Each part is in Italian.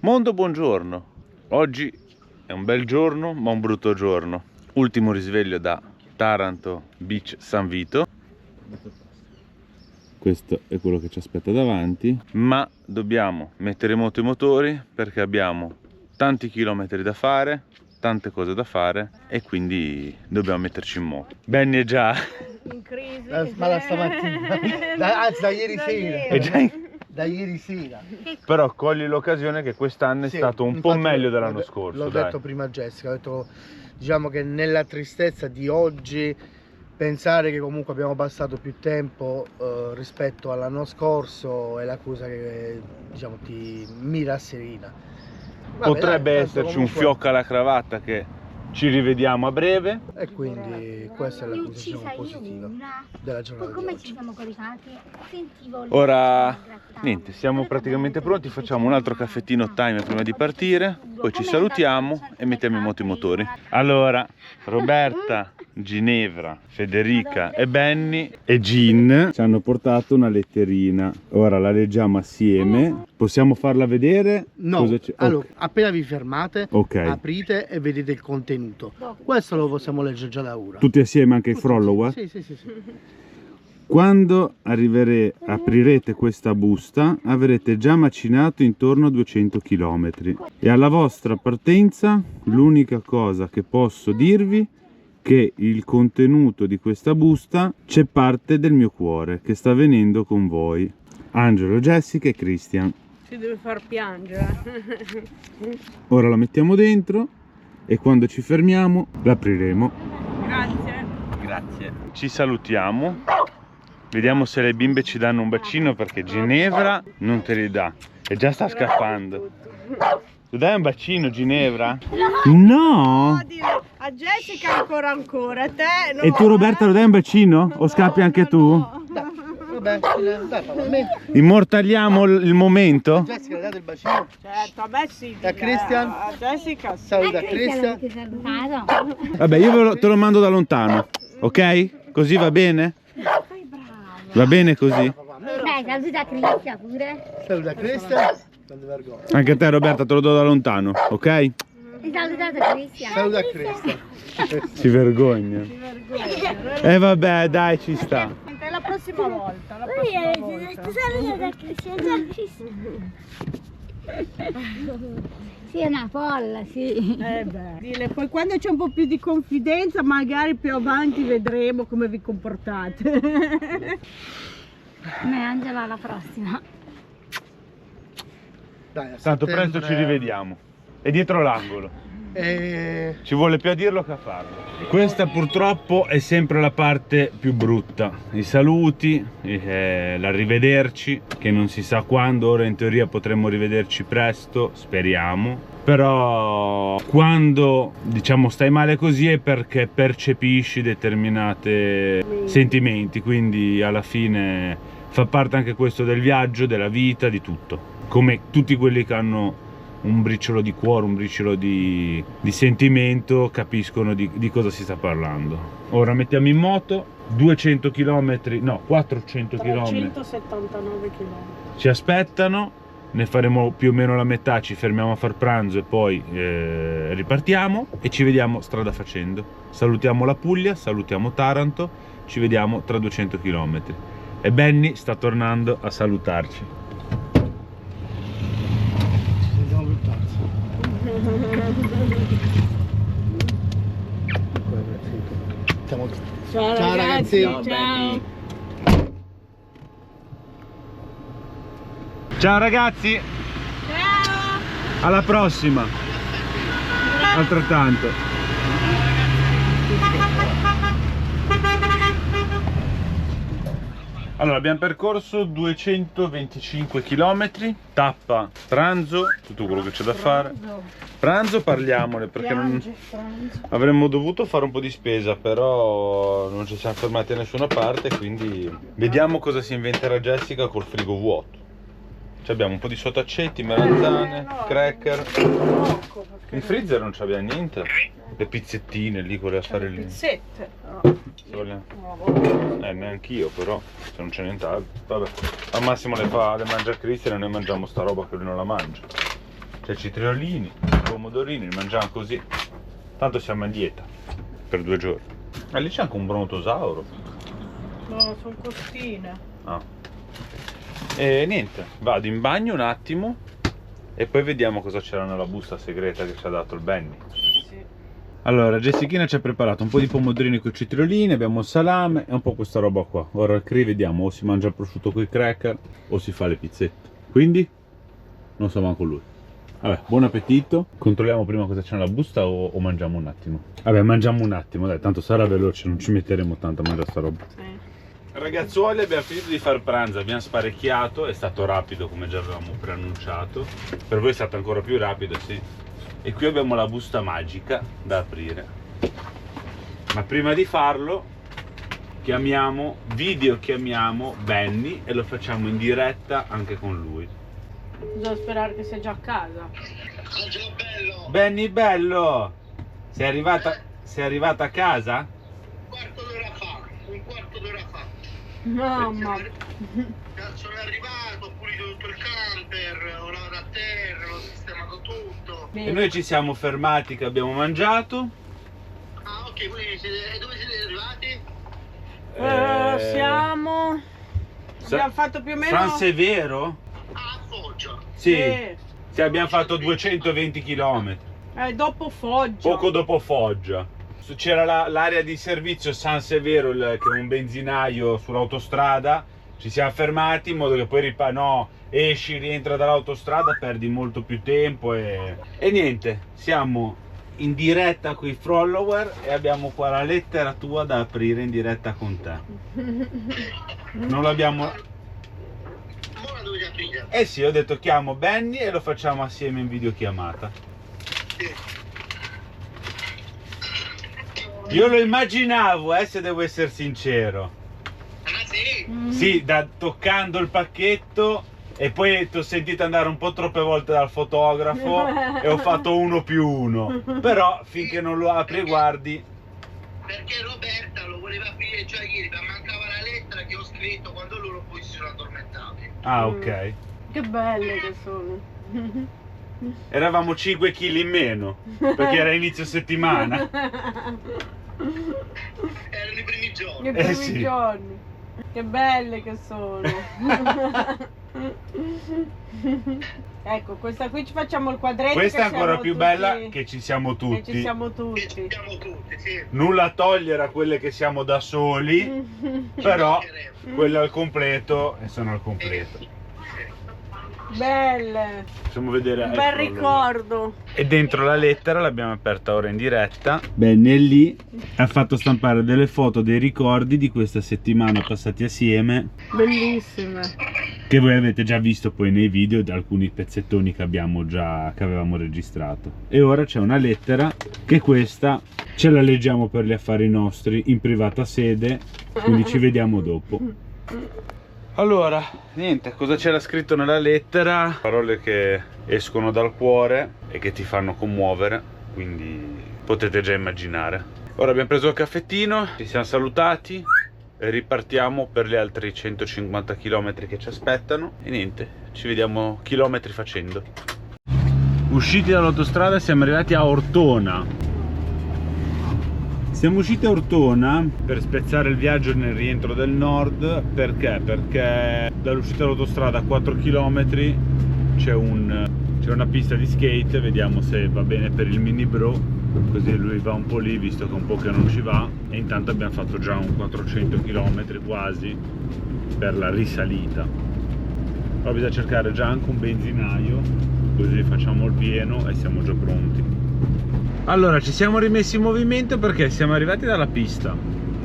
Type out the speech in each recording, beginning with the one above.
Mondo, buongiorno. Oggi è un bel giorno, ma un brutto giorno. Ultimo risveglio da Taranto Beach San Vito. Questo è quello che ci aspetta davanti. Ma dobbiamo mettere in moto i motori perché abbiamo tanti chilometri da fare, tante cose da fare e quindi dobbiamo metterci in moto. Benny è già in crisi. Ma da stamattina, anzi da ieri sera. è già Da ieri sera. Però cogli l'occasione che quest'anno è stato un po' meglio dell'anno scorso. L'ho detto prima a Jessica, ho detto, diciamo che nella tristezza di oggi pensare che comunque abbiamo passato più tempo rispetto all'anno scorso è la cosa che diciamo mi rasserena. Potrebbe esserci un fiocco alla cravatta che ci rivediamo a breve. E quindi questa è la cosa diciamo, positiva della giornata di come oggi. ci siamo caricati? Sentivo Ora niente, siamo praticamente pronti, facciamo un altro caffettino time prima di partire, poi ci salutiamo e mettiamo in moto i motori. Allora, Roberta, Ginevra, Federica e Benny e Gin ci hanno portato una letterina. Ora la leggiamo assieme. Possiamo farla vedere? No, Cosa c'è? allora appena vi fermate, Ok. aprite e vedete il contenuto. Questo lo possiamo leggere già da ora. Tutti assieme, anche i follower? Sì, sì, sì, sì. Quando aprirete questa busta avrete già macinato intorno a 200 km e alla vostra partenza l'unica cosa che posso dirvi è che il contenuto di questa busta c'è parte del mio cuore che sta venendo con voi. Angelo, Jessica e Christian. Si deve far piangere. Ora la mettiamo dentro e quando ci fermiamo l'apriremo. Grazie. Grazie. Ci salutiamo. Vediamo se le bimbe ci danno un bacino perché Ginevra non te li dà. E già sta scappando. Tu dai un bacino, Ginevra? No! A Jessica ancora, a te no. E tu, Roberta, lo dai un bacino? O scappi anche tu? Vabbè, dai, a me. Immortaliamo il momento? Jessica, date il bacino. Certo, a me sì. Da Christian? A Jessica sì. Saluta Christian. salutato. Vabbè, io te lo mando da lontano, ok? Così va bene? Va bene così? Dai, saluta Cristian pure. Saluta Christian. Tante vergogna. Anche a te, Roberta, te lo do da lontano, ok? Hai salutato Cristian. Saluta Christian. Si vergogna. E vabbè, dai, ci sta. La prossima volta. La prossima volta. Saluta Cristian. Sì, è una folla, sì. Dile, poi quando c'è un po' più di confidenza, magari più avanti vedremo come vi comportate. Me Angela alla prossima. Dai, a Tanto presto settembre- ci rivediamo. È dietro l'angolo. E... Ci vuole più a dirlo che a farlo. Questa purtroppo è sempre la parte più brutta. I saluti, l'arrivederci, che non si sa quando. Ora in teoria potremmo rivederci presto, speriamo. Però quando diciamo stai male così è perché percepisci determinati sentimenti. Quindi alla fine fa parte anche questo del viaggio, della vita, di tutto. Come tutti quelli che hanno un briciolo di cuore, un briciolo di sentimento, capiscono di cosa si sta parlando. Ora mettiamo in moto 200 km, no 400 km 179 km. ci aspettano, ne faremo più o meno la metà, ci fermiamo a far pranzo e poi ripartiamo e ci vediamo strada facendo. Salutiamo la Puglia, salutiamo Taranto, ci vediamo tra 200 km e Benny sta tornando a salutarci. Ciao ragazzi. Ciao. Ciao ragazzi, Ciao. alla prossima. Altrettanto. Allora, abbiamo percorso 225 km, tappa pranzo, tutto quello che c'è da fare. Pranzo parliamone perché avremmo dovuto fare un po' di spesa, però non ci siamo fermati da nessuna parte, quindi vediamo cosa si inventerà Jessica col frigo vuoto. Abbiamo un po' di sottaceti, melanzane, cracker. In freezer non c'abbiamo niente. Le pizzettine lì, quelle a fare lì. Pizzette. Neanch'io, però se non c'è nient'altro. Vabbè, al massimo le mangia Cristian e noi mangiamo sta roba che lui non la mangia. C'è citriolini, pomodorini, li mangiamo così. Tanto siamo a dieta per 2 giorni. E lì c'è anche un brontosauro. No, sono costine. Ah. E niente, vado in bagno un attimo e poi vediamo cosa c'era nella busta segreta che ci ha dato il Benny. Sì. Allora, Jessichina ci ha preparato un po' di pomodorini con citriolini, abbiamo il salame e un po' questa roba qua. Ora al Cri vediamo o si mangia il prosciutto con i cracker o si fa le pizzette. Quindi non so manco lui. Vabbè, buon appetito. Controlliamo prima cosa c'è nella busta o mangiamo un attimo. Vabbè, mangiamo un attimo, dai, tanto sarà veloce, non ci metteremo tanto a mangiare sta roba. Ragazzuoli, abbiamo finito di fare pranzo, abbiamo sparecchiato, è stato rapido come già avevamo preannunciato. Per voi è stato ancora più rapido, sì. E qui abbiamo la busta magica da aprire. Ma prima di farlo chiamiamo Benny e lo facciamo in diretta anche con lui. Bisogna sperare che sia già a casa. Bello. Benny bello! Sei arrivata a casa? Un quarto d'ora fa. Mamma. Sono arrivato, ho pulito tutto il camper, ho lavato a terra, ho sistemato tutto. E noi ci siamo fermati che abbiamo mangiato. Ah, ok, quindi dove siete arrivati? Siamo... Abbiamo fatto più o meno... San Severo? Ah, a Foggia. Sì. Sì, abbiamo fatto 220 km. Dopo Foggia. Poco dopo Foggia. C'era l'area di servizio San Severo, che è un benzinaio sull'autostrada. Ci siamo fermati in modo che poi esci, rientra dall'autostrada, perdi molto più tempo e niente, siamo in diretta con i follower e abbiamo qua la lettera tua da aprire in diretta con te. Non l'abbiamo... Ora dovete aprire. Eh sì, ho detto chiamo Benny e lo facciamo assieme in videochiamata. Sì. Io lo immaginavo, se devo essere sincero. Ah, sì? Sì, toccando il pacchetto e poi ti ho sentito andare un po' troppe volte dal fotografo e ho fatto 1+1. Però finché non lo apri e guardi... Perché Roberta lo voleva aprire già ieri, ma mancava la lettera che ho scritto quando loro poi si sono addormentati. Ah, ok. Che belle che sono. Eravamo 5 kg in meno, perché era inizio settimana. Erano i primi giorni. I primi sì. giorni. Che belle che sono. Ecco, questa qui ci facciamo il quadretto. Questa è che ancora siamo più tutti- bella che ci siamo Che ci tutti. siamo Che tutti. ci siamo tutti, sì. Nulla a togliere a quelle che siamo da soli, però quelle al completo e sono al completo. Belle. Possiamo vedere. Un bel ricordo. E dentro la lettera l'abbiamo aperta ora in diretta. Bene, lì ha fatto stampare delle foto dei ricordi di questa settimana passati assieme, Bellissime. che voi avete già visto poi nei video di alcuni pezzettoni che avevamo registrato. E ora c'è una lettera che questa ce la leggiamo per gli affari nostri in privata sede, quindi ci vediamo dopo. Allora, niente, cosa c'era scritto nella lettera? Parole che escono dal cuore e che ti fanno commuovere, quindi potete già immaginare. Ora abbiamo preso il caffettino, ci siamo salutati e ripartiamo per gli altri 150 km che ci aspettano e niente, ci vediamo chilometri facendo. Usciti dall'autostrada siamo arrivati a Ortona. Siamo usciti a Ortona per spezzare il viaggio nel rientro del nord. Perché? Perché dall'uscita dall'autostrada a 4 km c'è una pista di skate, vediamo se va bene per il mini bro, così lui va un po' lì visto che un po' che non ci va, e intanto abbiamo fatto già un 400 km quasi per la risalita. Ora bisogna cercare già anche un benzinaio, così facciamo il pieno e siamo già pronti. Allora, ci siamo rimessi in movimento perché siamo arrivati dalla pista.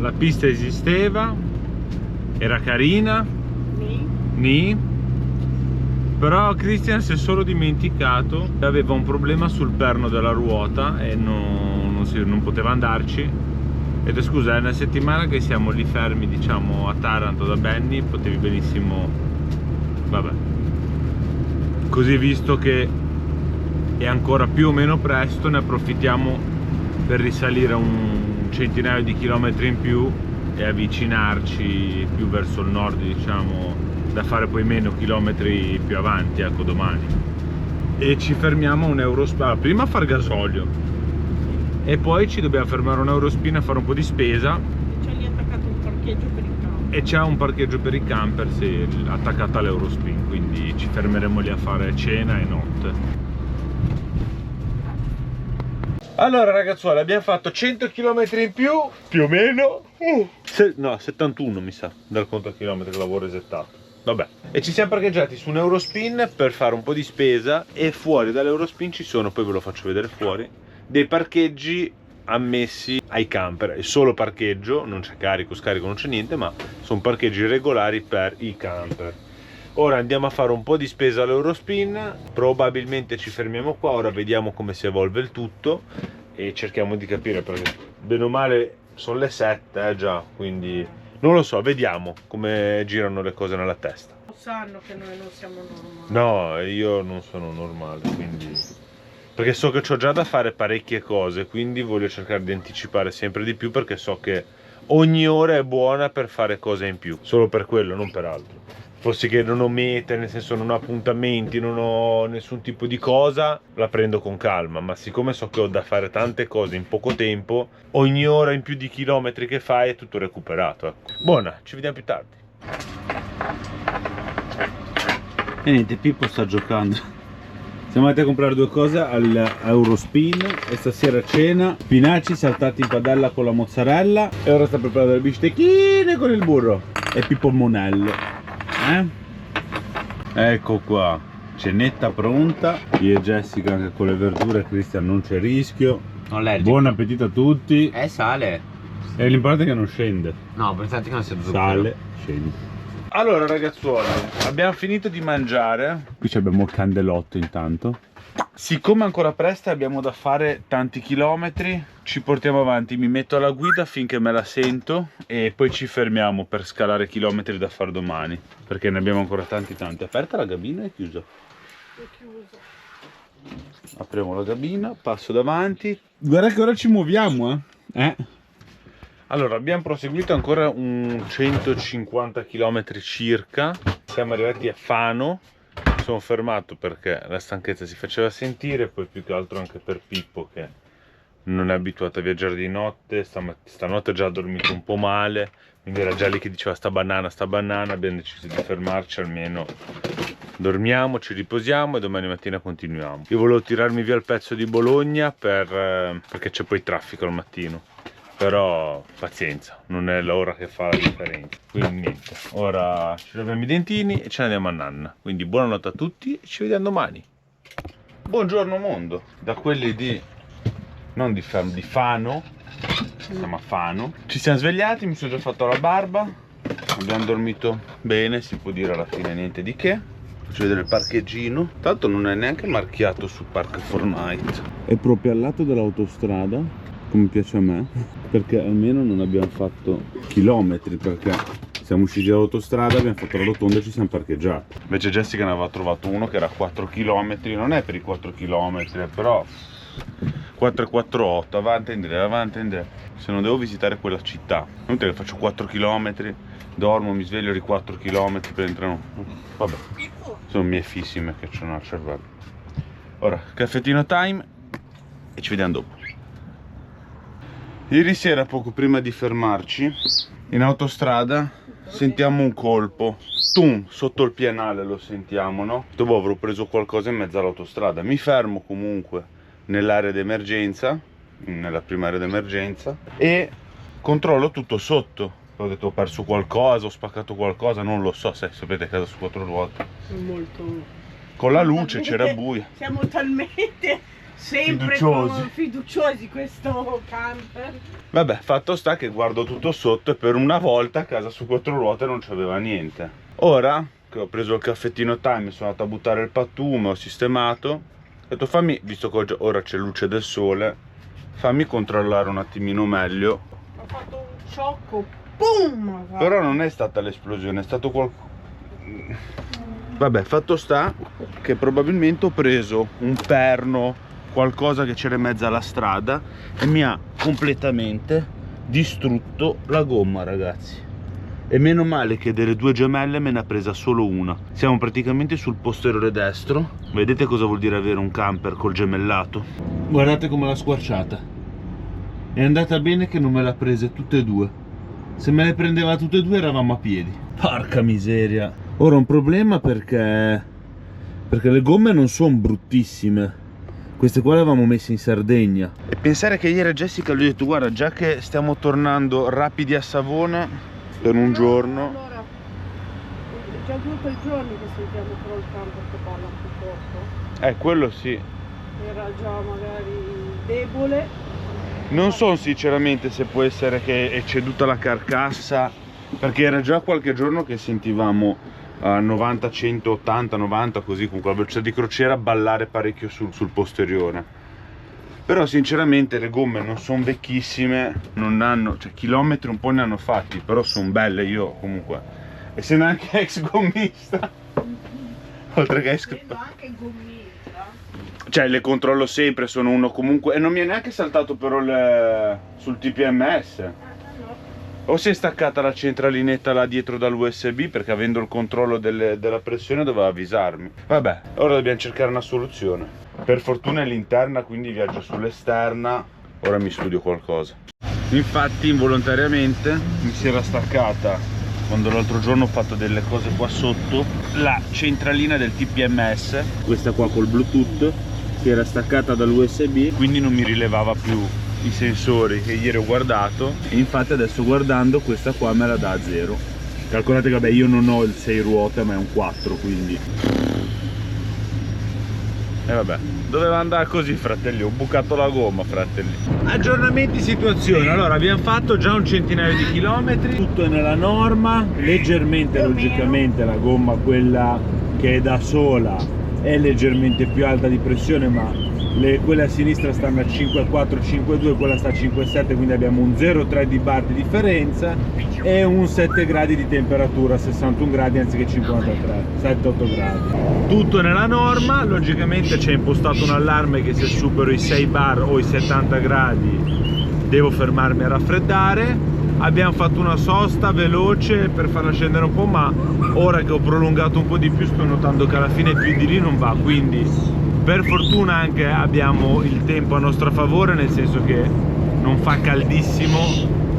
La pista esisteva, era carina, però Christian si è solo dimenticato che aveva un problema sul perno della ruota e non poteva andarci. Ed è scusa, è una settimana che siamo lì fermi, diciamo, a Taranto da Benny, potevi benissimo... vabbè. Così, visto che è ancora più o meno presto, ne approfittiamo per risalire un centinaio di chilometri in più e avvicinarci più verso il nord, diciamo, da fare poi meno chilometri più avanti, ecco, domani. e ci fermiamo a un Eurospin, prima a far gasolio e poi ci dobbiamo fermare a un Eurospin a fare un po' di spesa. C'è lì attaccato un parcheggio per i camper. E c'è un parcheggio per i camper attaccato all'Eurospin, quindi ci fermeremo lì a fare cena e notte. Allora ragazzuoli, abbiamo fatto 100 km in più o meno, no 71 mi sa, dal conto chilometri che l'avevo resettato. Vabbè, e ci siamo parcheggiati su un Eurospin per fare un po' di spesa e fuori dall'Eurospin ci sono, poi ve lo faccio vedere fuori, dei parcheggi ammessi ai camper. È solo parcheggio, non c'è carico, scarico, non c'è niente, ma sono parcheggi regolari per i camper. Ora andiamo a fare un po' di spesa all'Eurospin, probabilmente ci fermiamo qua, ora vediamo come si evolve il tutto e cerchiamo di capire, perché bene o male sono le 7 già, quindi non lo so, vediamo come girano le cose nella testa. Sanno che noi non siamo normali. No, io non sono normale, quindi... perché so che ho già da fare parecchie cose, quindi voglio cercare di anticipare sempre di più, perché so che ogni ora è buona per fare cose in più, solo per quello, non per altro. Fossi che non ho mete, nel senso non ho appuntamenti, non ho nessun tipo di cosa, la prendo con calma, ma siccome so che ho da fare tante cose in poco tempo, ogni ora in più di chilometri che fai è tutto recuperato, ecco. Buona, ci vediamo più tardi. E niente, Pippo sta giocando. Siamo andati a comprare due cose all'Eurospin e stasera cena, spinaci saltati in padella con la mozzarella e ora sta preparando le bistecchine con il burro e Pippo Monello. Ecco qua, cenetta pronta, io e Jessica anche con le verdure, Cristian non c'è rischio. Buon appetito a tutti. Sale. E l'importante è che non scende. No, pensate che non sia zucchero. Sale, scende. Allora ragazzuoli, abbiamo finito di mangiare. Qui abbiamo il candelotto intanto. Siccome ancora presto abbiamo da fare tanti chilometri, ci portiamo avanti, mi metto alla guida finché me la sento e poi ci fermiamo per scalare chilometri da fare domani, perché ne abbiamo ancora tanti. Aperta la gabina o è chiusa? È chiuso. Apriamo la gabina, passo davanti. Guarda che ora ci muoviamo, Allora, abbiamo proseguito ancora un 150 km circa. Siamo arrivati a Fano. Mi sono fermato perché la stanchezza si faceva sentire, poi più che altro anche per Pippo che non è abituato a viaggiare di notte. Stanotte già ha dormito un po' male, quindi era già lì che diceva sta banana, abbiamo deciso di fermarci, almeno dormiamo, ci riposiamo e domani mattina continuiamo. Io volevo tirarmi via il pezzo di Bologna perché c'è poi traffico al mattino, però pazienza, non è l'ora che fa la differenza. Quindi niente, ora ci laviamo i dentini e ce ne andiamo a nanna. Quindi buonanotte a tutti e ci vediamo domani. Buongiorno mondo, da quelli di Fano, siamo a Fano. Ci siamo svegliati, mi sono già fatto la barba, abbiamo dormito bene, si può dire alla fine niente di che. Faccio vedere il parcheggino, tanto non è neanche marchiato su Park Fortnite. È proprio al lato dell'autostrada, come piace a me, perché almeno non abbiamo fatto chilometri, perché siamo usciti dall'autostrada, abbiamo fatto la rotonda e ci siamo parcheggiati. Invece Jessica ne aveva trovato uno che era 4 km, non è per i 4 km, però 4,48, avanti e indietro, se non devo visitare quella città, non te che faccio 4 km, dormo, mi sveglio di 4 km per entrare, vabbè, sono mie fissime che c'hanno al cervello. Ora, caffettino time e ci vediamo dopo. Ieri sera, poco prima di fermarci, in autostrada sentiamo un colpo, tum, sotto il pianale lo sentiamo, no? Dopo avrò preso qualcosa in mezzo all'autostrada, mi fermo comunque nell'area d'emergenza, nella prima area d'emergenza, e controllo tutto sotto. Ho detto ho perso qualcosa, ho spaccato qualcosa, non lo so, se sapete, casa su 4 ruote. Molto... Con la luce c'era buio. Siamo talmente sempre fiduciosi questo camper. Vabbè, fatto sta che guardo tutto sotto e per una volta a casa su 4 ruote non c'aveva niente. Ora che ho preso il caffettino time, sono andato a buttare il pattume, ho sistemato, ho detto fammi, visto che ora c'è luce del sole, fammi controllare un attimino meglio. Ho fatto un sciocco, boom! Però non è stata l'esplosione, è stato qualcosa. Vabbè, fatto sta che probabilmente ho preso un perno, qualcosa che c'era in mezzo alla strada, e mi ha completamente distrutto la gomma, ragazzi. E meno male che delle due gemelle me ne ha presa solo una. Siamo praticamente sul posteriore destro. Vedete cosa vuol dire avere un camper col gemellato? Guardate come l'ha squarciata. È andata bene che non me l'ha prese tutte e due. Se me le prendeva tutte e due eravamo a piedi. Porca miseria. Ora un problema perché le gomme non sono bruttissime. Queste qua le avevamo messe in Sardegna. E pensare che ieri a Jessica gli ho detto: guarda, già che stiamo tornando rapidi a Savona per un giorno. Allora, è già 2 o 3 giorni che sentiamo però il camper che parla più forte. Quello sì. Era già magari debole. Non so sinceramente se può essere che è ceduta la carcassa, perché era già qualche giorno che sentivamo a 90, 180, 90 così, con quella velocità di crociera, ballare parecchio sul posteriore. Però sinceramente le gomme non sono vecchissime, non hanno, cioè chilometri un po' ne hanno fatti, però sono belle. Io comunque, essendo anche ex gommista, oltre che ex, anche gommista, cioè le controllo sempre, sono uno comunque. E non mi è neanche saltato però sul TPMS. O si è staccata la centralinetta là dietro dall'USB, perché avendo il controllo della pressione doveva avvisarmi. Vabbè, ora dobbiamo cercare una soluzione. Per fortuna è l'interna, quindi viaggio sull'esterna. Ora mi studio qualcosa. Infatti involontariamente mi si era staccata, quando l'altro giorno ho fatto delle cose qua sotto, la centralina del TPMS, questa qua col Bluetooth, si era staccata dall'USB, quindi non mi rilevava più i sensori che ieri ho guardato. E infatti adesso guardando questa qua me la dà a 0. Calcolate che vabbè, io non ho il 6 ruote ma è un 4, quindi e vabbè, doveva andare così, fratelli, ho bucato la gomma, fratelli. Aggiornamenti situazione. Allora, abbiamo fatto già un centinaio di chilometri, tutto è nella norma, leggermente logicamente la gomma, quella che è da sola, è leggermente più alta di pressione, ma quelle a sinistra stanno a 5,4, 5,2, quella sta a 5,7, quindi abbiamo un 0,3 di bar di differenza e un 7 gradi di temperatura, 61 gradi anziché 53, 7-8 gradi. Tutto nella norma. Logicamente c'è impostato un allarme che se supero i 6 bar o i 70 gradi devo fermarmi a raffreddare. Abbiamo fatto una sosta veloce per farla scendere un po', ma ora che ho prolungato un po' di più sto notando che alla fine più di lì non va, quindi per fortuna anche abbiamo il tempo a nostro favore, nel senso che non fa caldissimo,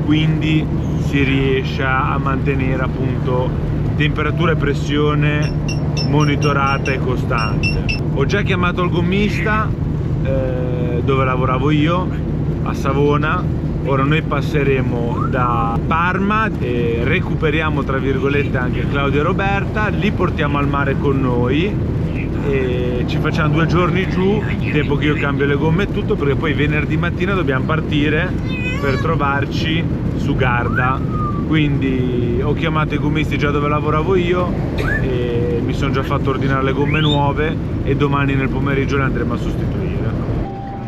quindi si riesce a mantenere appunto temperatura e pressione monitorata e costante. Ho già chiamato il gommista dove lavoravo io, a Savona. Ora noi passeremo da Parma e recuperiamo tra virgolette anche Claudia e Roberta, li portiamo al mare con noi e ci facciamo 2 giorni giù, tempo che io cambio le gomme e tutto, perché poi venerdì mattina dobbiamo partire per trovarci su Garda. Quindi ho chiamato i gommisti già dove lavoravo io e mi sono già fatto ordinare le gomme nuove e domani nel pomeriggio le andremo a sostituire.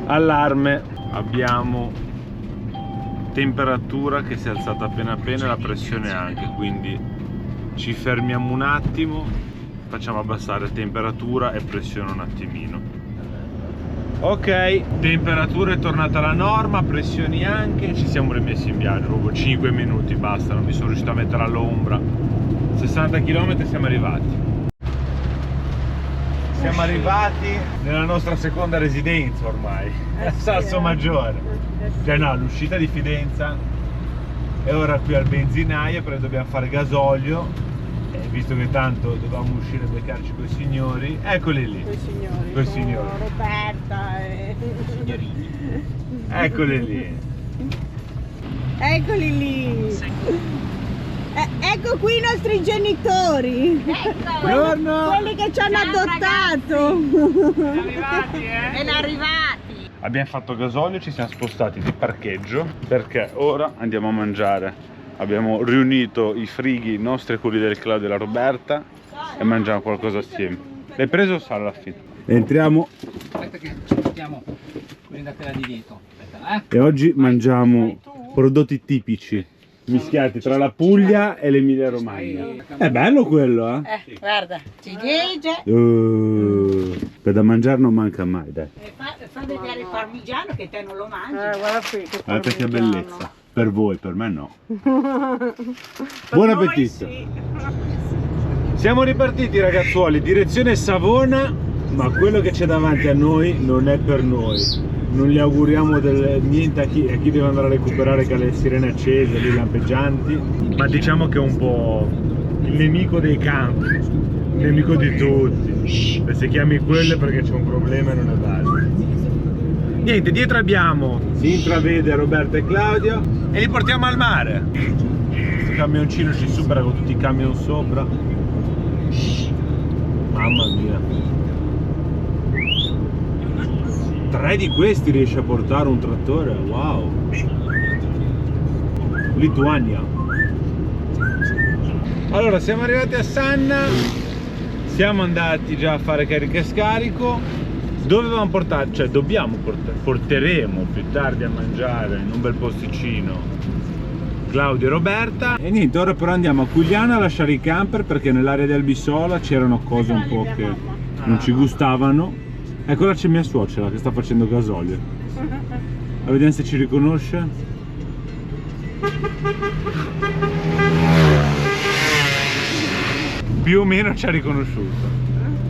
Allarme, abbiamo temperatura che si è alzata appena appena e la pressione anche, quindi ci fermiamo un attimo, facciamo abbassare temperatura e pressione un attimino. Ok, temperatura è tornata alla norma, pressioni anche, ci siamo rimessi in viaggio, proprio 5 minuti basta, non mi sono riuscito a mettere all'ombra. 60 km siamo arrivati. Siamo arrivati nella nostra seconda residenza ormai, Salsomaggiore. Cioè no, l'uscita di Fidenza, e ora qui al benzinaio perché dobbiamo fare gasolio, visto che tanto dovevamo uscire a beccarci con i signori. Eccoli lì, quei signori, Roberta e signorini. Eccoli lì, eccoli lì. Ecco qui i nostri genitori, quelli che ci hanno adottato. Sono arrivati, Ben arrivati. Abbiamo fatto gasolio, ci siamo spostati di parcheggio perché ora andiamo a mangiare. Abbiamo riunito i frighi nostri e quelli del Claudio e della Roberta e mangiamo qualcosa assieme. L'hai preso o sale alla fine? Entriamo. Aspetta che ci mettiamo quelli da quella di dietro. Aspetta, E oggi mangiamo prodotti tipici mischiati tra la Puglia e l'Emilia Romagna. È bello quello, eh? Guarda, ciliegie. Per da mangiare non manca mai, dai. Fa vedere il parmigiano che te non lo mangi. Guarda qui, Guardate che bellezza. Per voi, per me no. Buon appetito. Sì. Siamo ripartiti ragazzuoli, direzione Savona, ma quello che c'è davanti a noi non è per noi. Non gli auguriamo niente a chi deve andare a recuperare che ha le sirene accese, le lampeggianti, ma diciamo che è un po' il nemico dei campi, il nemico di tutti. E se chiami quelle perché c'è un problema e non è valido. Niente, dietro abbiamo, si intravede Roberta e Claudio e li portiamo al mare. Questo camioncino ci supera con tutti i camion sopra. Mamma mia. 3 di questi riesce a portare un trattore, wow. Lituania. Allora, siamo arrivati a Sanna, siamo andati già a fare carica e scarico. Dovevamo portare, cioè dobbiamo portare, porteremo più tardi a mangiare in un bel posticino Claudio e Roberta. E niente, ora però andiamo a Cugliano a lasciare i camper perché nell'area di Albisola c'erano cose un po' che non ci gustavano. Ecco, là c'è mia suocera che sta facendo gasolio. A vedere se ci riconosce. Più o meno ci ha riconosciuto.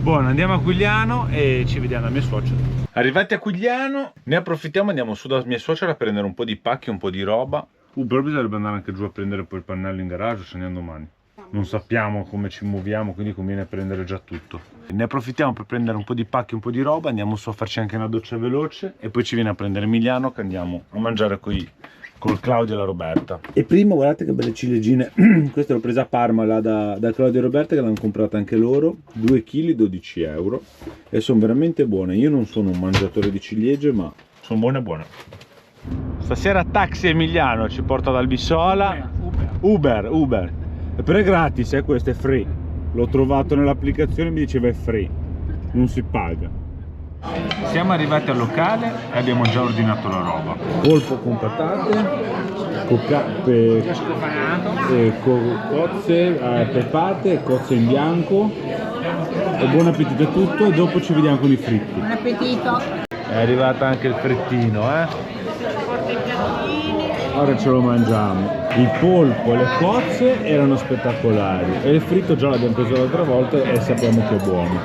Buono, andiamo a Cugliano e ci vediamo da mia suocera. Arrivati a Cugliano, ne approfittiamo, andiamo su da mia suocera a prendere un po' di pacchi, un po' di roba. Però bisognerebbe andare anche giù a prendere poi il pannello in garage, ce ne andiamo domani. Non sappiamo come ci muoviamo, quindi conviene prendere già tutto. Ne approfittiamo per prendere un po' di pacchi, un po' di roba, andiamo su a farci anche una doccia veloce e poi ci viene a prendere Emiliano che andiamo a mangiare col Claudio e la Roberta. E prima guardate che belle ciliegine. Queste l'ho presa a Parma là da Claudio e Roberta che l'hanno comprata anche loro, 2 kg 12 euro e sono veramente buone. Io non sono un mangiatore di ciliegie ma sono buone buone. Stasera Taxi Emiliano ci porta ad Albisola. Uber. Però è gratis, questo è free. L'ho trovato nell'applicazione e mi diceva è free, non si paga. Siamo arrivati al locale e abbiamo già ordinato la roba. Polpo con patate, cozze pepate, cozze in bianco. E buon appetito a tutto e dopo ci vediamo con i fritti. Buon appetito. È arrivato anche il frittino, Ora ce lo mangiamo. Il polpo e le cozze erano spettacolari e il fritto già l'abbiamo preso l'altra volta e sappiamo che è buono.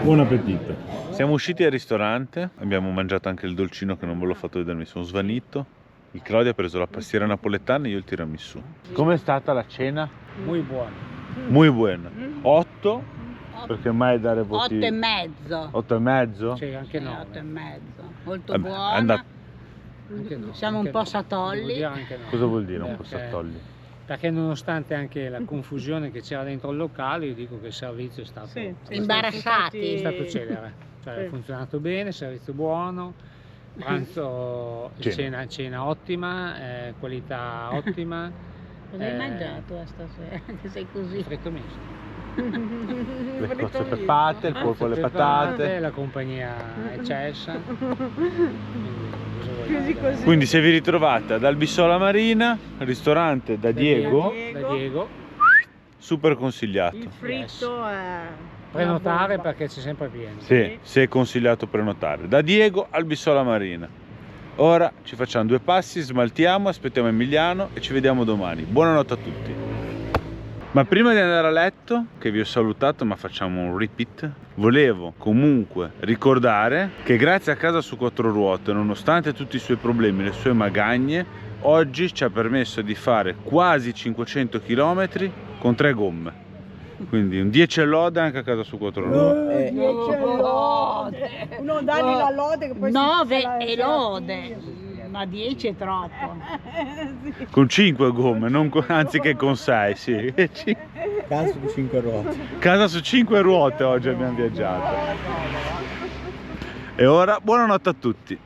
Buon appetito. Siamo usciti al ristorante, abbiamo mangiato anche il dolcino che non ve l'ho fatto vedere, mi sono svanito. Il Claudio ha preso la pastiera napoletana e io il tiramisù. Com'è stata la cena? Muy buono. Muy buona. 8? Perché mai dare voti? 8,5. 8,5? Sì, anche 9. 8,5. Molto Vabbè, buona. è andato. Anche no, Siamo anche un po' no. satolli. Devo dire anche no. Cosa vuol dire un po' satolli? Perché nonostante anche la confusione che c'era dentro il locale, io dico che il servizio è stato, Imbarazzati. è stato celere. Cioè, ha funzionato bene, servizio buono, pranzo, cena ottima, qualità ottima. Cosa hai mangiato stasera? Che sei così? Fritto misto. Le cozze peppate, il polpo alle patate. La compagnia è cessa. Quindi se vi ritrovate ad Albisola Marina, ristorante da Diego, super consigliato. Il fritto è... Prenotare perché c'è sempre pieno. Sì, se è consigliato prenotare. Da Diego Albisola Marina. Ora ci facciamo 2 passi, smaltiamo, aspettiamo Emiliano e ci vediamo domani. Buonanotte a tutti. Ma prima di andare a letto, che vi ho salutato ma facciamo un repeat, volevo comunque ricordare che grazie a Casa su 4 ruote, nonostante tutti i suoi problemi, le sue magagne, oggi ci ha permesso di fare quasi 500 km con 3 gomme. Quindi un 10 e lode anche a Casa su 4 ruote. 10 lode. Non dargli la lode che poi 9 e lode. Ma 10 è troppo. Con 5 gomme, anziché con 6, sì. Casa su 5 ruote. Casa su 5 ruote oggi abbiamo viaggiato. E ora buonanotte a tutti.